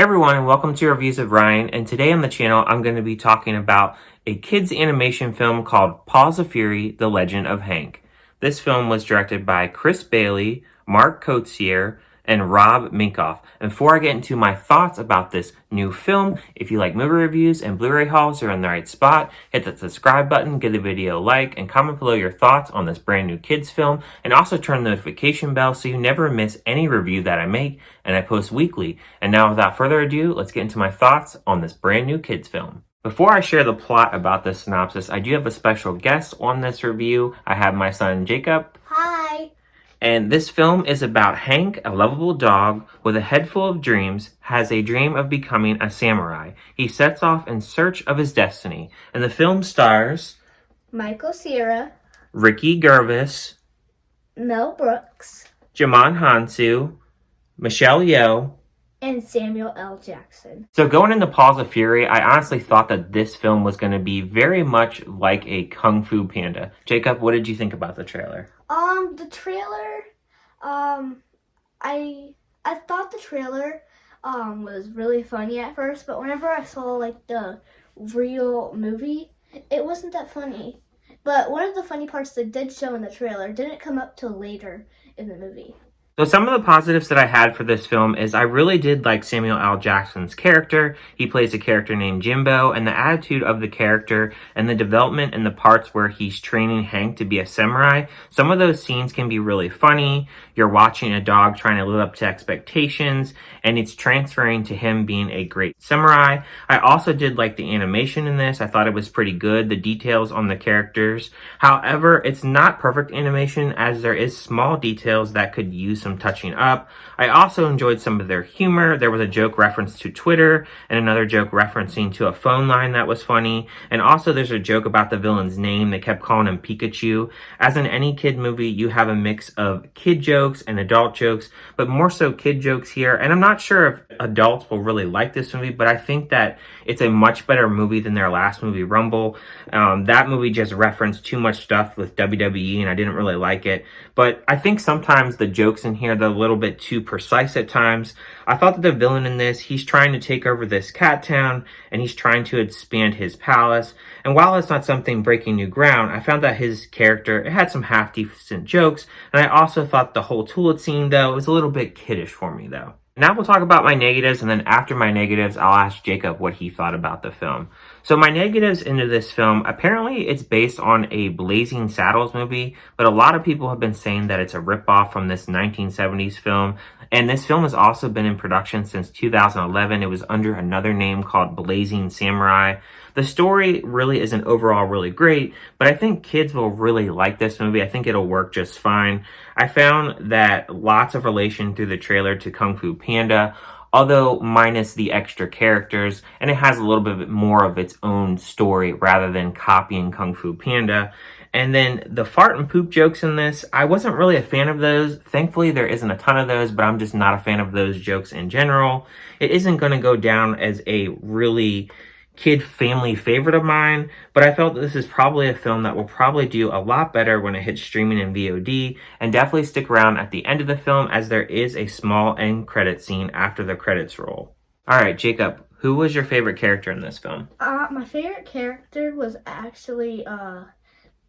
everyone, and welcome to Reviews of Ryan. And today on the channel, I'm going to be talking about a kids' animation film called Paws of Fury: The Legend of Hank. This film was directed by Chris Bailey, Mark Coetzee, and Rob Minkoff. And before I get into my thoughts about this new film, if you like movie reviews and Blu-ray hauls, you're in the right spot. Hit the subscribe button, give the video a like, and comment below your thoughts on this brand new kids film. And also turn the notification bell so you never miss any review that I make, and I post weekly. And now without further ado, let's get into my thoughts on this brand new kids film. Before I share the plot about this synopsis, I do have a special guest on this review. I have my son Jacob. Hi. And this film is about Hank, a lovable dog with a head full of dreams, has a dream of becoming a samurai. He sets off in search of his destiny. And the film stars Michael Cera, Ricky Gervais, Mel Brooks, Jamon Hansu, Michelle Yeoh, and Samuel L. Jackson. So going into Paws of Fury, I honestly thought that this film was going to be very much like a Kung Fu Panda. Jacob, what did you think about the trailer? The trailer, I thought the trailer, was really funny at first, but whenever I saw, like, the real movie, it wasn't that funny. But one of the funny parts that did show in the trailer didn't come up till later in the movie. So some of the positives that I had for this film is I really did like Samuel L. Jackson's character. He plays a character named Jimbo, and the attitude of the character and the development in the parts where he's training Hank to be a samurai. Some of those scenes can be really funny. You're watching a dog trying to live up to expectations, and it's transferring to him being a great samurai. I also did like the animation in this. I thought it was pretty good, the details on the characters. However, it's not perfect animation, as there is small details that could use some touching up. I also enjoyed some of their humor. There was a joke reference to Twitter and another joke referencing to a phone line that was funny. And also there's a joke about the villain's name. They kept calling him Pikachu. As in any kid movie, you have a mix of kid jokes and adult jokes, but more so kid jokes here. And I'm not sure if adults will really like this movie, but I think that it's a much better movie than their last movie, Rumble. That movie just referenced too much stuff with WWE, and I didn't really like it. But I think sometimes the jokes in here, they're a little bit too precise at times. I thought that the villain in this, he's trying to take over this cat town, and he's trying to expand his palace. And while it's not something breaking new ground, I found that his character, it had some half-decent jokes. And I also thought the whole toilet scene, though, was a little bit kiddish for me, though. Now we'll talk about my negatives, and then after my negatives, I'll ask Jacob what he thought about the film. So my negatives into this film, apparently it's based on a Blazing Saddles movie, but a lot of people have been saying that it's a ripoff from this 1970s film. And this film has also been in production since 2011. It was under another name called Blazing Samurai. The story really isn't overall really great, but I think kids will really like this movie. I think it'll work just fine. I found that lots of relation through the trailer to Kung Fu Panda, although minus the extra characters, and it has a little bit more of its own story rather than copying Kung Fu Panda. And then the fart and poop jokes in this, I wasn't really a fan of those. Thankfully, there isn't a ton of those, but I'm just not a fan of those jokes in general. It isn't going to go down as a really kid family favorite of mine, but I felt that this is probably a film that will probably do a lot better when it hits streaming in VOD, and definitely stick around at the end of the film, as there is a small end credit scene after the credits roll. All right, Jacob, who was your favorite character in this film? My favorite character was actually,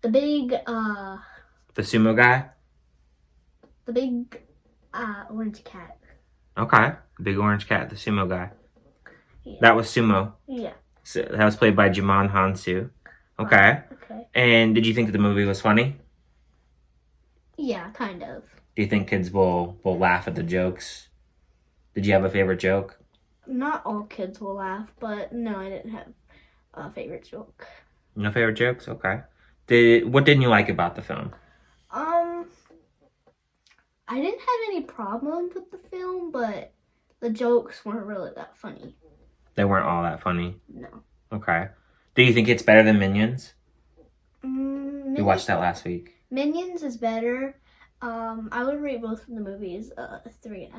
the big, The sumo guy? the big, orange cat. Okay, the big orange cat, the sumo guy. Yeah. That was Sumo. Yeah. So that was played by Jamon Hansu. Okay. Okay. And did you think that the movie was funny? Yeah, kind of. Do you think kids will laugh at the jokes? Did you have a favorite joke? Not all kids will laugh, but no, I didn't have a favorite joke. No favorite jokes? Okay. What didn't you like about the film? I didn't have any problem with the film, but the jokes weren't really that funny. They weren't all that funny. No. Okay. Do you think it's better than Minions? We You watched that last week. Minions is better. I would rate both of the movies 3.5.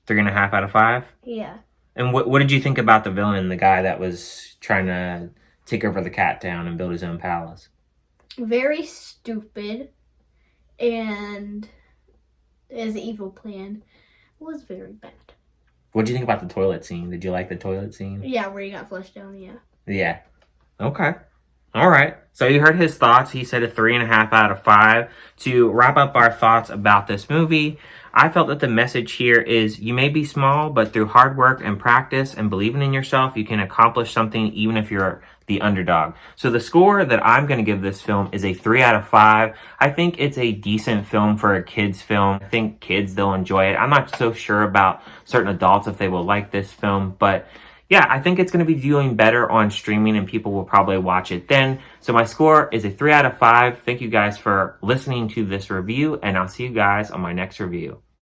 3.5 out of 5? Yeah. And what did you think about the villain, the guy that was trying to take over the cat town and build his own palace? Very stupid, and his evil plan was very bad. What do you think about the toilet scene? Did you like the toilet scene? Yeah, where he got flushed down. Yeah. Yeah. Okay. All right. So you heard his thoughts. He said a 3.5 out of 5. To wrap up our thoughts about this movie, I felt that the message here is you may be small, but through hard work and practice and believing in yourself, you can accomplish something even if you're the underdog. So the score that I'm going to give this film is a 3 out of 5. I think it's a decent film for a kid's film. I think kids, they'll enjoy it. I'm not so sure about certain adults if they will like this film, but yeah, I think it's going to be doing better on streaming and people will probably watch it then. So my score is a 3 out of 5. Thank you guys for listening to this review, and I'll see you guys on my next review.